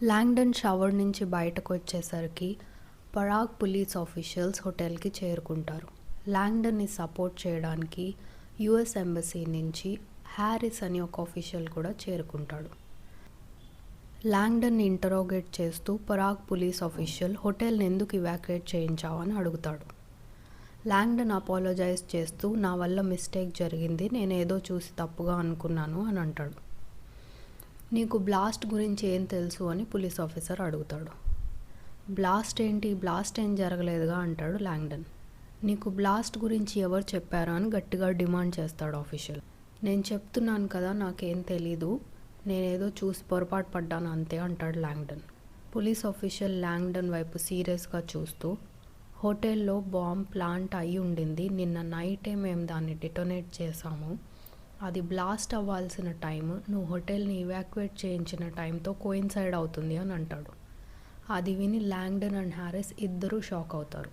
Langdon shower నుంచి బయటకు వచ్చేసరికి పరాగ్ పోలీస్ ఆఫీషియల్స్ హోటల్కి చేరుకుంటారు. లాంగ్డన్ని సపోర్ట్ చేయడానికి యుఎస్ ఎంబసీ నుంచి హ్యారిస్ అని ఒక ఆఫీషియల్ కూడా చేరుకుంటాడు. లాంగ్డన్ని ఇంటరోగేట్ చేస్తూ పరాగ్ పోలీస్ ఆఫీషియల్ హోటల్ని ఎందుకు ఇవాక్యుయేట్ చేయించావని అడుగుతాడు. లాంగ్డన్ అపాలజైజ్ చేస్తూ నా వల్ల మిస్టేక్ జరిగింది, నేనేదో చూసి తప్పుగా అనుకున్నాను అని అంటాడు. నీకు బ్లాస్ట్ గురించి ఏం తెలుసు అని పోలీస్ ఆఫీసర్ అడుగుతాడు. బ్లాస్ట్ ఏంటి, బ్లాస్ట్ ఏం జరగలేదుగా అంటాడు లాంగ్డన్. నీకు బ్లాస్ట్ గురించి ఎవరు చెప్పారా అని గట్టిగా డిమాండ్ చేస్తాడు ఆఫీషియల్. నేను చెప్తున్నాను కదా, నాకేం తెలీదు, నేనేదో చూసి పొరపాటు పడ్డాను అంతే అంటాడు లాంగ్డన్. పోలీస్ ఆఫీషియల్ లాంగ్డన్ వైపు సీరియస్గా చూస్తూ, హోటల్లో బాంబ్ ప్లాంట్ అయి ఉండింది, నిన్న నైటే మేము దాన్ని డిటోనేట్ చేసాము, అది బ్లాస్ట్ అవ్వాల్సిన టైం నువ్వు హోటల్ని ఇవాక్యుయేట్ చేయించిన టైంతో కోయిన్సైడ్ అవుతుంది అని అంటాడు. అది విని లాంగ్డన్ అండ్ హ్యారిస్ ఇద్దరూ షాక్ అవుతారు.